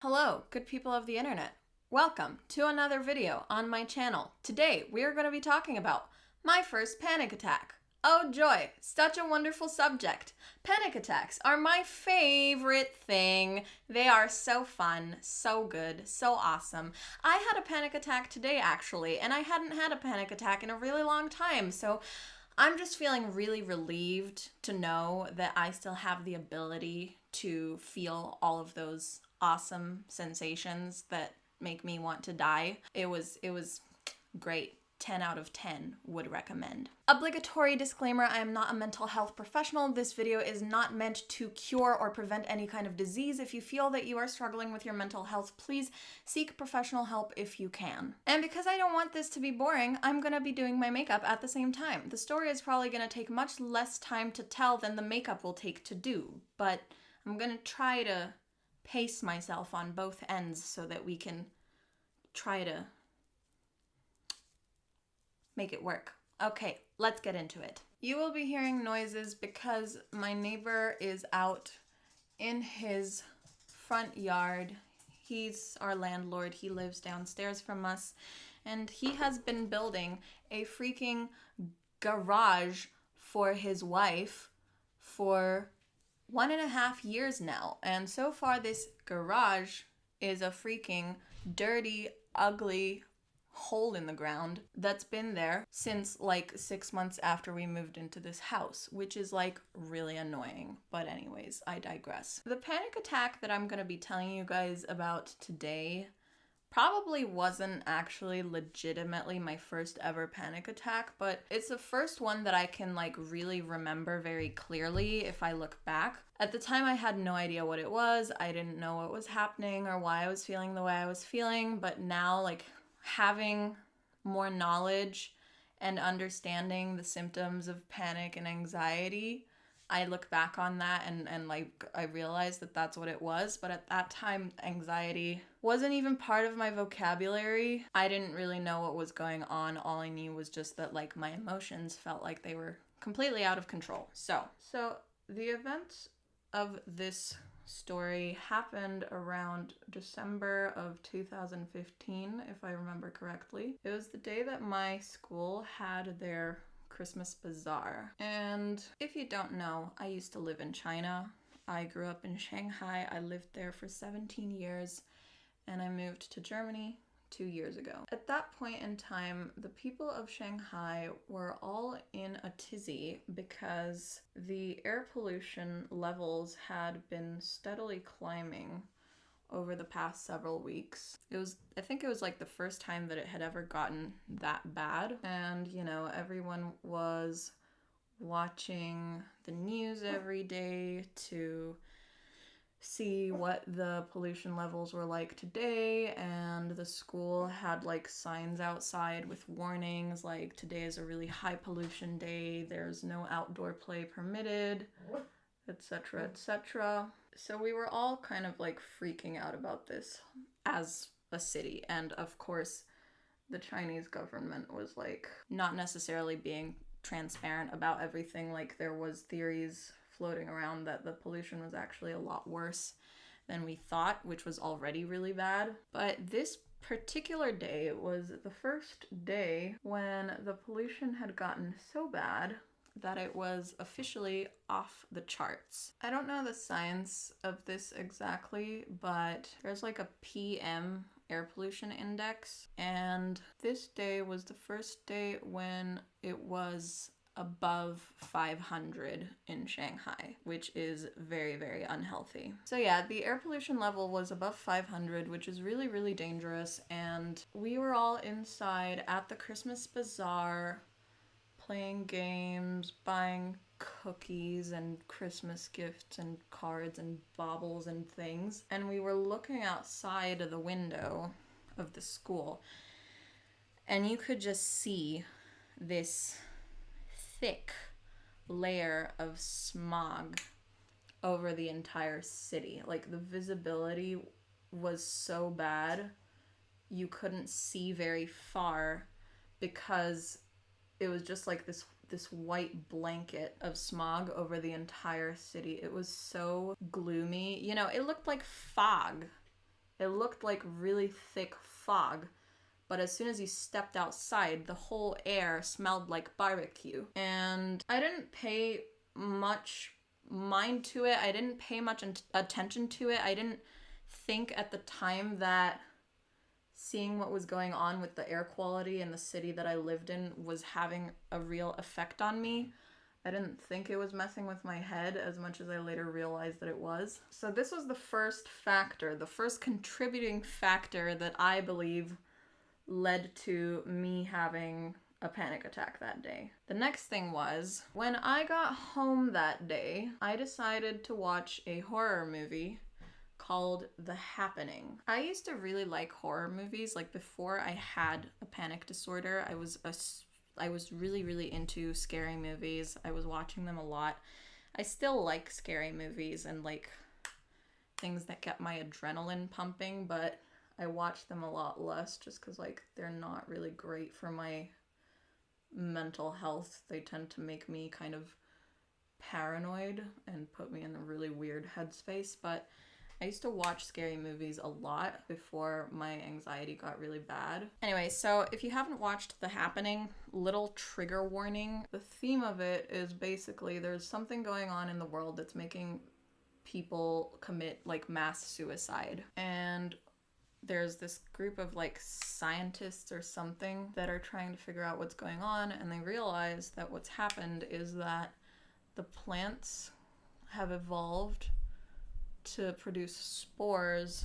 Hello, good people of the internet. Welcome to another video on my channel. Today, we are going to be talking about my first panic attack. Oh joy, such a wonderful subject. Panic attacks are my favorite thing. They are so fun, so good, so awesome. I had a panic attack today actually, and I hadn't had a panic attack in a really long time, so I'm just feeling really relieved to know that I still have the ability to feel all of those awesome sensations that make me want to die. It was great. 10 out of 10 would recommend. Obligatory disclaimer, I am not a mental health professional. This video is not meant to cure or prevent any kind of disease. If you feel that you are struggling with your mental health, please seek professional help if you can. And because I don't want this to be boring, I'm gonna be doing my makeup at the same time. The story is probably gonna take much less time to tell than the makeup will take to do, but I'm gonna try to pace myself on both ends so that we can try to make it work. Okay, let's get into it. You will be hearing noises because my neighbor is out in his front yard. He's our landlord. He lives downstairs from us, and he has been building a freaking garage for his wife for 1.5 years now. And so far, this garage is a freaking dirty, ugly hole in the ground that's been there since like 6 months after we moved into this house, which is like really annoying. But anyways, I digress. The panic attack that I'm gonna be telling you guys about today probably wasn't actually legitimately my first ever panic attack, but it's the first one that I can like really remember very clearly if I look back. At the time I had no idea what it was. I didn't know what was happening or why I was feeling the way I was feeling, but now like having more knowledge and understanding the symptoms of panic and anxiety, I look back on that and like I realized that that's what it was. But at that time, anxiety wasn't even part of my vocabulary. I didn't really know what was going on. All I knew was just that like my emotions felt like they were completely out of control. So the events of this story happened around December of 2015, if I remember correctly. It was the day that my school had their Christmas bazaar. And if you don't know, I used to live in China. I grew up in Shanghai. I lived there for 17 years, and I moved to Germany 2 years ago. At that point in time, the people of Shanghai were all in a tizzy because the air pollution levels had been steadily climbing over the past several weeks. I think it was like the first time that it had ever gotten that bad. And, you know, everyone was watching the news every day to see what the pollution levels were like today, and the school had like signs outside with warnings like today is a really high pollution day, there's no outdoor play permitted, etc., etc. So we were all kind of like freaking out about this as a city, and of course the Chinese government was like not necessarily being transparent about everything. Like there was theories floating around that the pollution was actually a lot worse than we thought, which was already really bad. But this particular day was the first day when the pollution had gotten so bad that it was officially off the charts. I don't know the science of this exactly, but there's like a PM air pollution index, and this day was the first day when it was above 500 in Shanghai, which is very, very unhealthy. So yeah, the air pollution level was above 500, which is really, really dangerous, and we were all inside at the Christmas bazaar playing games, buying cookies and Christmas gifts and cards and baubles and things, and we were looking outside of the window of the school, and you could just see this thick layer of smog over the entire city. Like the visibility was so bad you couldn't see very far because it was just like this white blanket of smog over the entire city. It was so gloomy. You know, it looked like fog. It looked like really thick fog, but as soon as you stepped outside, the whole air smelled like barbecue. And I didn't pay much mind to it. I didn't pay much attention to it. I didn't think at the time that seeing what was going on with the air quality in the city that I lived in was having a real effect on me. I didn't think it was messing with my head as much as I later realized that it was. So this was the first factor, the first contributing factor that I believe led to me having a panic attack that day. The next thing was, when I got home that day, I decided to watch a horror movie called The Happening. I used to really like horror movies. Like, before I had a panic disorder, I was really, really into scary movies. I was watching them a lot. I still like scary movies and like things that get my adrenaline pumping, but I watch them a lot less just because like they're not really great for my mental health. They tend to make me kind of paranoid and put me in a really weird headspace, but I used to watch scary movies a lot before my anxiety got really bad. Anyway, so if you haven't watched The Happening, little trigger warning. The theme of it is basically there's something going on in the world that's making people commit like mass suicide. And there's this group of like scientists or something that are trying to figure out what's going on, and they realize that what's happened is that the plants have evolved to produce spores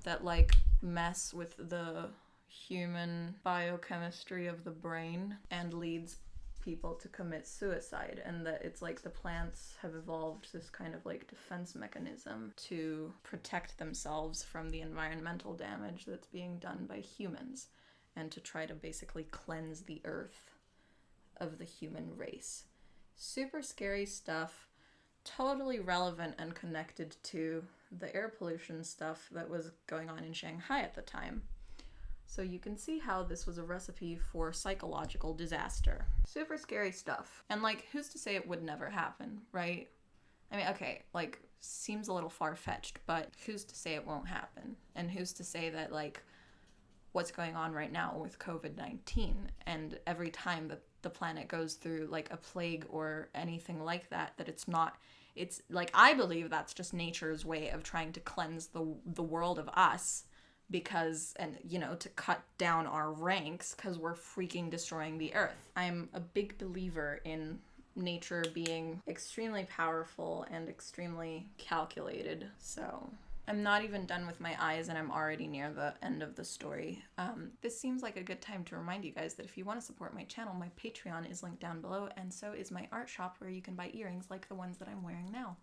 that like mess with the human biochemistry of the brain and leads people to commit suicide, and that it's like the plants have evolved this kind of like defense mechanism to protect themselves from the environmental damage that's being done by humans and to try to basically cleanse the earth of the human race. Super scary stuff. Totally relevant and connected to the air pollution stuff that was going on in Shanghai at the time. So you can see how this was a recipe for psychological disaster. Super scary stuff. And like, who's to say it would never happen, right? I mean, okay, like, seems a little far-fetched, but who's to say it won't happen? And who's to say that like what's going on right now with COVID-19 and every time that the planet goes through like a plague or anything like that, that it's like, I believe that's just nature's way of trying to cleanse the world of us because, and you know, to cut down our ranks because we're freaking destroying the earth. I'm a big believer in nature being extremely powerful and extremely calculated. So I'm not even done with my eyes and I'm already near the end of the story. This seems like a good time to remind you guys that if you want to support my channel, my Patreon is linked down below, and so is my art shop where you can buy earrings like the ones that I'm wearing now.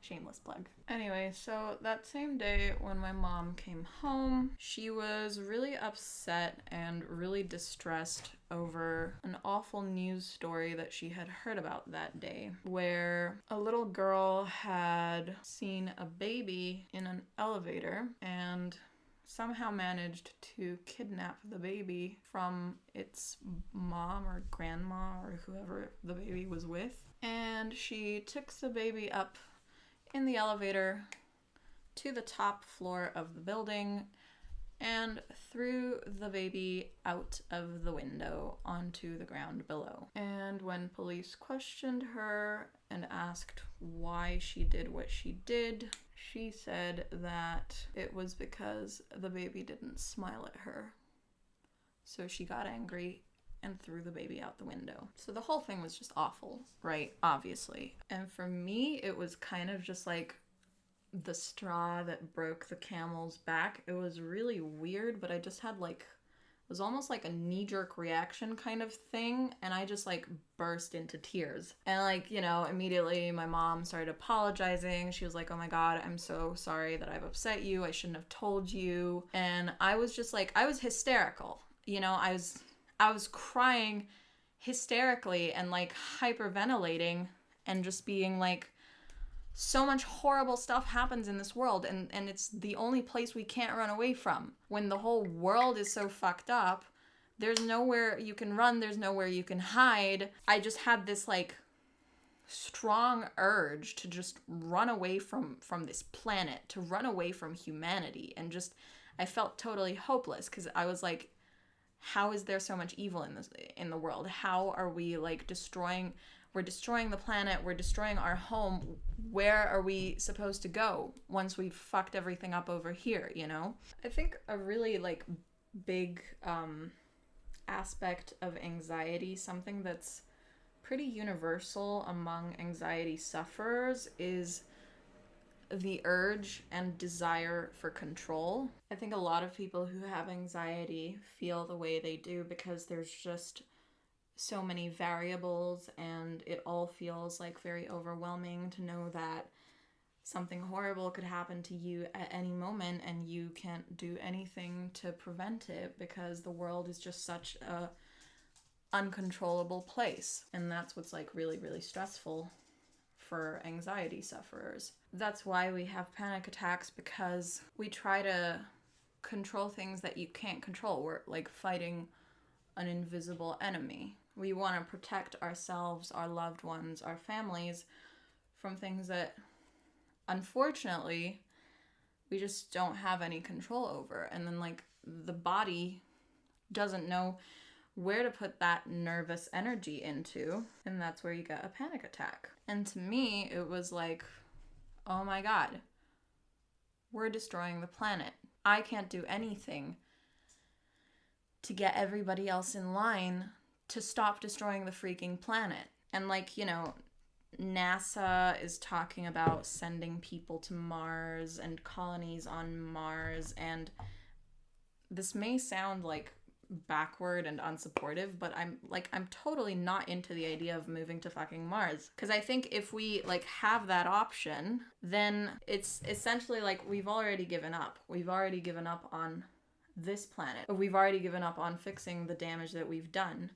Shameless plug. Anyway, so that same day when my mom came home, she was really upset and really distressed over an awful news story that she had heard about that day, where a little girl had seen a baby in an elevator and somehow managed to kidnap the baby from its mom or grandma or whoever the baby was with. And she took the baby up in the elevator to the top floor of the building and threw the baby out of the window onto the ground below. And when police questioned her and asked why she did what she did, she said that it was because the baby didn't smile at her. So she got angry and threw the baby out the window. So the whole thing was just awful, right? Obviously. And for me, it was kind of just like the straw that broke the camel's back. It was really weird, but I just had like, it was almost like a knee-jerk reaction kind of thing, and I just like burst into tears. And like, you know, immediately my mom started apologizing. She was like, "Oh my God, I'm so sorry that I've upset you. I shouldn't have told you." And I was just like, I was hysterical. You know, I was crying hysterically and like hyperventilating and just being like, so much horrible stuff happens in this world, and it's the only place we can't run away from. When the whole world is so fucked up, there's nowhere you can run, there's nowhere you can hide. I just had this like strong urge to just run away from this planet, to run away from humanity. And just, I felt totally hopeless because I was like, how is there so much evil in the world? How are we like we're destroying the planet, we're destroying our home. Where are we supposed to go once we've fucked everything up over here, you know? I think a really like big aspect of anxiety, something that's pretty universal among anxiety sufferers, is the urge and desire for control. I think a lot of people who have anxiety feel the way they do because there's just so many variables, and it all feels like very overwhelming to know that something horrible could happen to you at any moment and you can't do anything to prevent it because the world is just such a uncontrollable place. And that's what's like really, really stressful for anxiety sufferers. That's why we have panic attacks, because we try to control things that you can't control. We're like fighting an invisible enemy. We want to protect ourselves, our loved ones, our families from things that unfortunately we just don't have any control over. And then like the body doesn't know where to put that nervous energy into, and that's where you get a panic attack. And to me, it was like, oh my God, we're destroying the planet. I can't do anything to get everybody else in line to stop destroying the freaking planet. And like, you know, NASA is talking about sending people to Mars and colonies on Mars, and this may sound like backward and unsupportive, but I'm totally not into the idea of moving to fucking Mars, because I think if we like have that option, then it's essentially like we've already given up on this planet. We've already given up on fixing the damage that we've done,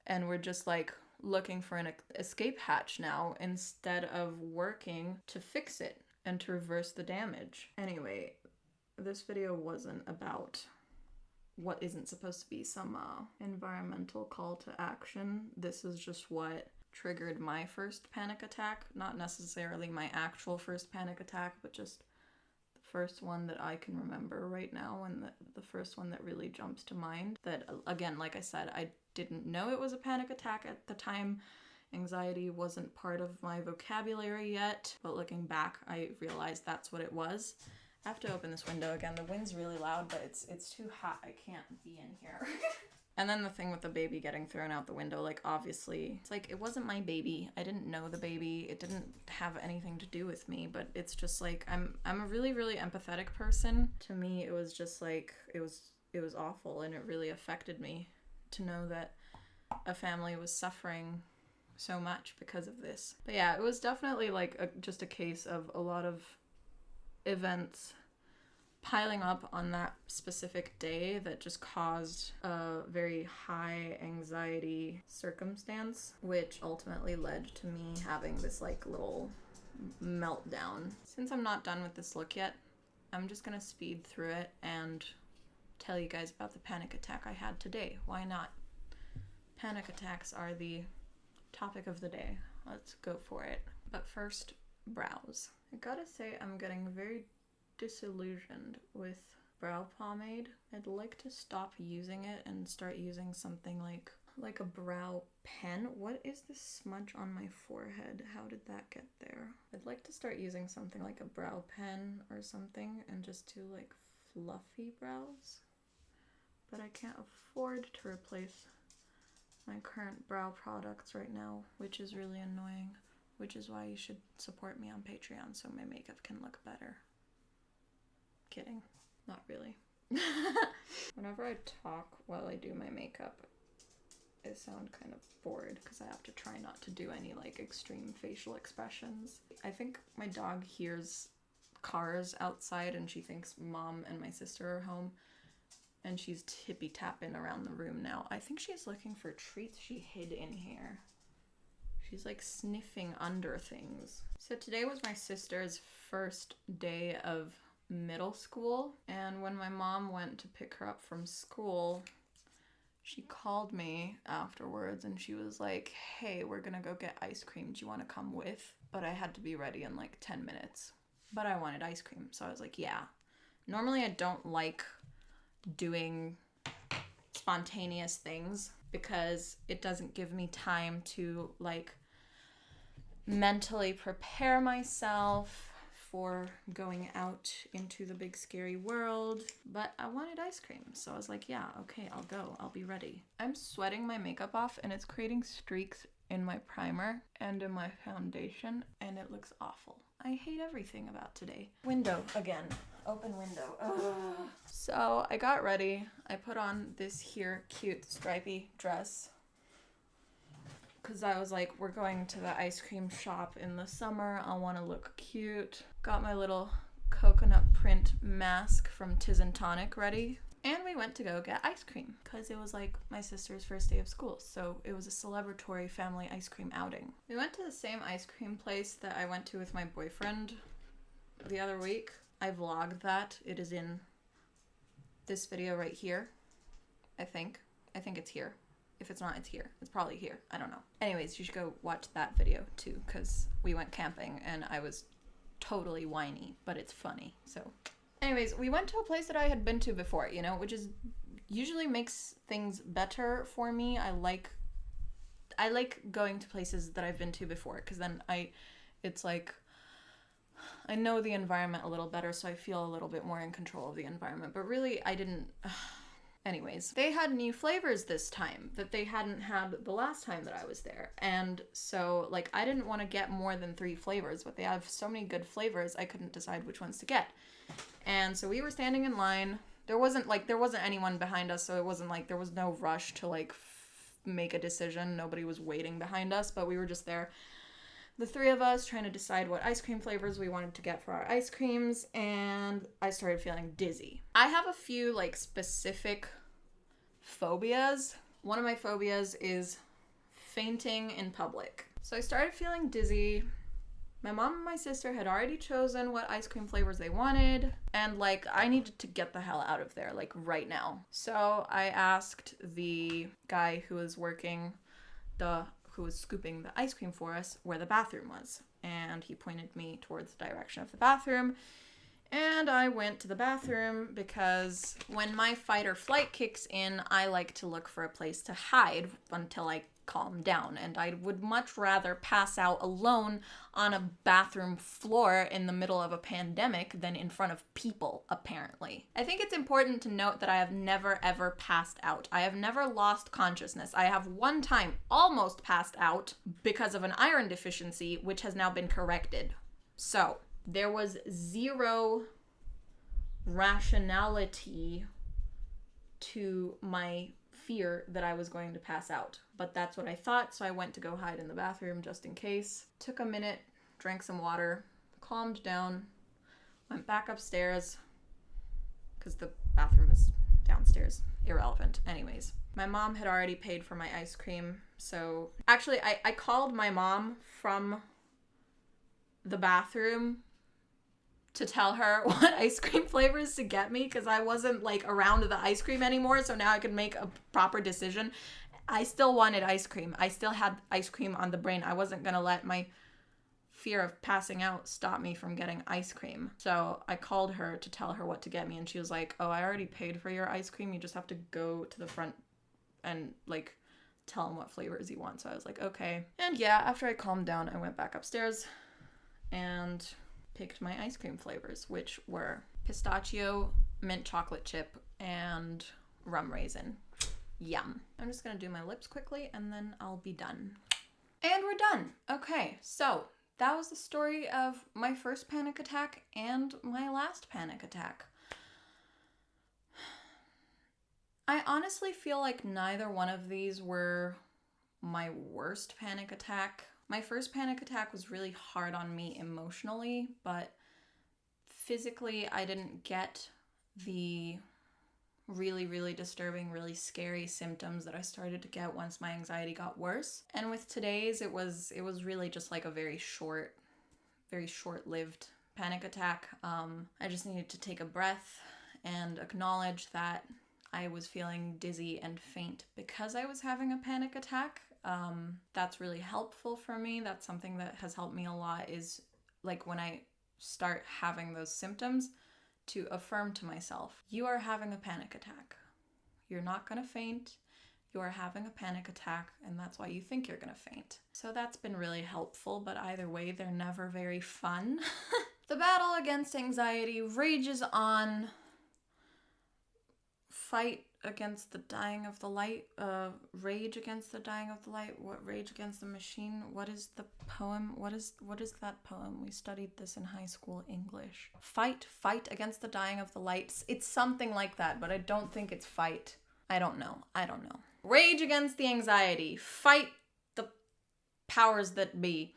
and we're just like looking for an escape hatch now instead of working to fix it and to reverse the damage. Anyway, this video wasn't about what isn't supposed to be some environmental call to action. This is just what triggered my first panic attack. Not necessarily my actual first panic attack, but just the first one that I can remember right now, and the first one that really jumps to mind. That, again, like I said, I didn't know it was a panic attack at the time. Anxiety wasn't part of my vocabulary yet, but looking back, I realized that's what it was. I have to open this window again. The wind's really loud, but it's too hot. I can't be in here. And then the thing with the baby getting thrown out the window, like, obviously, it's like, it wasn't my baby. I didn't know the baby. It didn't have anything to do with me, but it's just like, I'm a really, really empathetic person. To me, it was just like, it was awful, and it really affected me to know that a family was suffering so much because of this. But yeah, it was definitely like just a case of a lot of events piling up on that specific day that just caused a very high anxiety circumstance, which ultimately led to me having this like little meltdown. Since I'm not done with this look yet, I'm just gonna speed through it and tell you guys about the panic attack I had today. Why not? Panic attacks are the topic of the day. Let's go for it. But first, brows. I gotta say, I'm getting very disillusioned with brow pomade. I'd like to stop using it and start using something like a brow pen. What is this smudge on my forehead? How did that get there? I'd like to start using something like a brow pen or something and just do like fluffy brows. But I can't afford to replace my current brow products right now, which is really annoying. Which is why you should support me on Patreon so my makeup can look better. Kidding. Not really. Whenever I talk while I do my makeup, I sound kind of bored because I have to try not to do any like extreme facial expressions. I think my dog hears cars outside and she thinks Mom and my sister are home, and she's tippy-tapping around the room now. I think she's looking for treats she hid in here. She's like sniffing under things. So today was my sister's first day of middle school, and when my mom went to pick her up from school, she called me afterwards and she was like, hey, we're gonna go get ice cream. Do you want to come with? But I had to be ready in like 10 minutes. But I wanted ice cream, so I was like, yeah. Normally I don't like doing spontaneous things because it doesn't give me time to like mentally prepare myself for going out into the big scary world, but I wanted ice cream, so I was like, yeah, okay, I'll go, I'll be ready. I'm sweating my makeup off and it's creating streaks in my primer and in my foundation, and it looks awful. I hate everything about today. Window again. Open window. Ugh. So I got ready. I put on this here cute stripy dress because I was like, we're going to the ice cream shop in the summer. I want to look cute. Got my little coconut print mask from Tiz and Tonic ready. And we went to go get ice cream because it was like my sister's first day of school. So it was a celebratory family ice cream outing. We went to the same ice cream place that I went to with my boyfriend the other week. I vlogged that. It is in this video right here. I think it's here. If it's not, it's here. It's probably here. I don't know. Anyways, you should go watch that video too, because we went camping and I was totally whiny, but it's funny. So anyways, we went to a place that I had been to before, you know, which is usually makes things better for me. I like going to places that I've been to before, because then it's like I know the environment a little better, so I feel a little bit more in control of the environment. But really, I didn't. Anyways, they had new flavors this time that they hadn't had the last time that I was there. And so, like, I didn't want to get more than 3 flavors, but they have so many good flavors, I couldn't decide which ones to get. And so we were standing in line. There wasn't anyone behind us, so it wasn't like there was no rush to, like, make a decision. Nobody was waiting behind us, but we were just there, the 3 of us, trying to decide what ice cream flavors we wanted to get for our ice creams, and I started feeling dizzy. I have a few, like, specific phobias. One of my phobias is fainting in public. So I started feeling dizzy. My mom and my sister had already chosen what ice cream flavors they wanted, and, like, I needed to get the hell out of there, like, right now. So I asked the guy who was who was scooping the ice cream for us where the bathroom was, and he pointed me towards the direction of the bathroom, and I went to the bathroom because when my fight or flight kicks in, I like to look for a place to hide until I calm down, and I would much rather pass out alone on a bathroom floor in the middle of a pandemic than in front of people, apparently. I think it's important to note that I have never ever passed out. I have never lost consciousness. I have one time almost passed out because of an iron deficiency, which has now been corrected. So there was zero rationality to my fear that I was going to pass out. But that's what I thought, so I went to go hide in the bathroom just in case. Took a minute, drank some water, calmed down, went back upstairs, because the bathroom is downstairs. Irrelevant. Anyways, my mom had already paid for my ice cream, so actually I called my mom from the bathroom to tell her what ice cream flavors to get me, because I wasn't, like, around the ice cream anymore, so now I could make a proper decision. I still wanted ice cream. I still had ice cream on the brain. I wasn't gonna let my fear of passing out stop me from getting ice cream. So I called her to tell her what to get me, and she was like, oh, I already paid for your ice cream. You just have to go to the front and, like, tell them what flavors you want. So I was like, okay. And yeah, after I calmed down, I went back upstairs and picked my ice cream flavors, which were pistachio, mint chocolate chip, and rum raisin. Yum. I'm just gonna do my lips quickly and then I'll be done. And we're done. Okay, so that was the story of my first panic attack and my last panic attack. I honestly feel like neither one of these were my worst panic attack. My first panic attack was really hard on me emotionally, but physically I didn't get the really, really disturbing, really scary symptoms that I started to get once my anxiety got worse. And with today's, it was really just like a very short-lived panic attack. I just needed to take a breath and acknowledge that I was feeling dizzy and faint because I was having a panic attack. That's really helpful for me. That's something that has helped me a lot, is like when I start having those symptoms, to affirm to myself, you are having a panic attack. You're not gonna faint. You're having a panic attack, and that's why you think you're gonna faint. So that's been really helpful, but either way, they're never very fun. The battle against anxiety rages on. Fight against the dying of the light. Rage against the dying of the light. What? Rage against the machine. What is the poem? What is that poem? We studied this in high school English. Fight against the dying of the lights. It's something like that, but I don't think it's fight. I don't know. Rage against the anxiety. Fight the powers that be.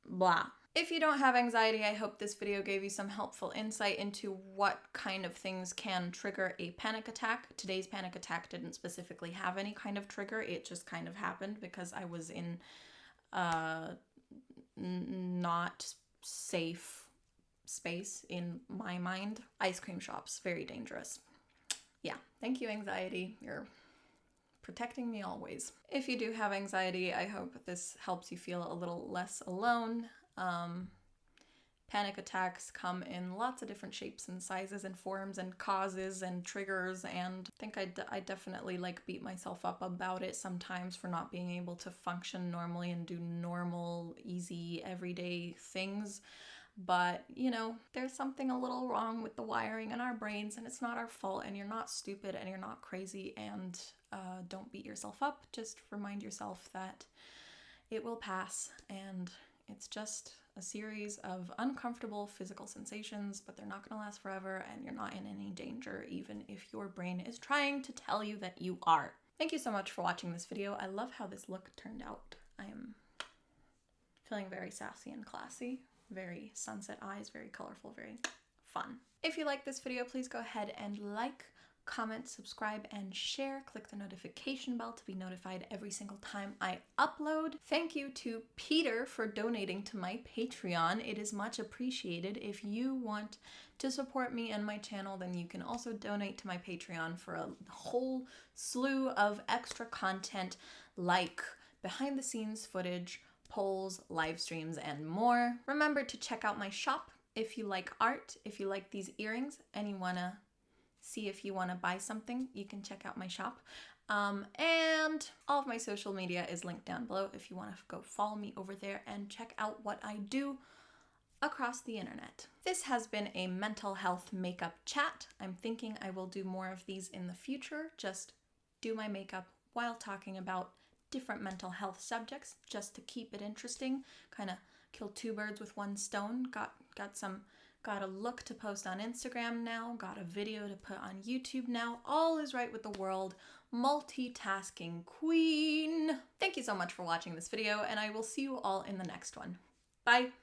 Blah. If you don't have anxiety, I hope this video gave you some helpful insight into what kind of things can trigger a panic attack. Today's panic attack didn't specifically have any kind of trigger. It just kind of happened because I was in not safe space in my mind. Ice cream shops, very dangerous. Yeah, thank you, anxiety. You're protecting me always. If you do have anxiety, I hope this helps you feel a little less alone. Panic attacks come in lots of different shapes and sizes and forms and causes and triggers, and I think I definitely like beat myself up about it sometimes for not being able to function normally and do normal, easy, everyday things. But, you know, there's something a little wrong with the wiring in our brains, and it's not our fault, and you're not stupid, and you're not crazy, and don't beat yourself up. Just remind yourself that it will pass, and it's just a series of uncomfortable physical sensations, but they're not going to last forever, and you're not in any danger, even if your brain is trying to tell you that you are. Thank you so much for watching this video. I love how this look turned out. I am feeling very sassy and classy. Very sunset eyes, very colorful, very fun. If you like this video, please go ahead and like, comment, subscribe, and share. Click the notification bell to be notified every single time I upload. Thank you to Peter for donating to my Patreon. It is much appreciated. If you want to support me and my channel, then you can also donate to my Patreon for a whole slew of extra content like behind the scenes footage, polls, live streams, and more. Remember to check out my shop if you like art, if you like these earrings, and you wanna see if you wanna buy something, you can check out my shop. And all of my social media is linked down below if you wanna go follow me over there and check out what I do across the internet. This has been a mental health makeup chat. I'm thinking I will do more of these in the future, just do my makeup while talking about different mental health subjects just to keep it interesting, kind of kill two birds with one stone. Got a look to post on Instagram now, got a video to put on YouTube now. All is right with the world. Multitasking queen. Thank you so much for watching this video, and I will see you all in the next one. Bye.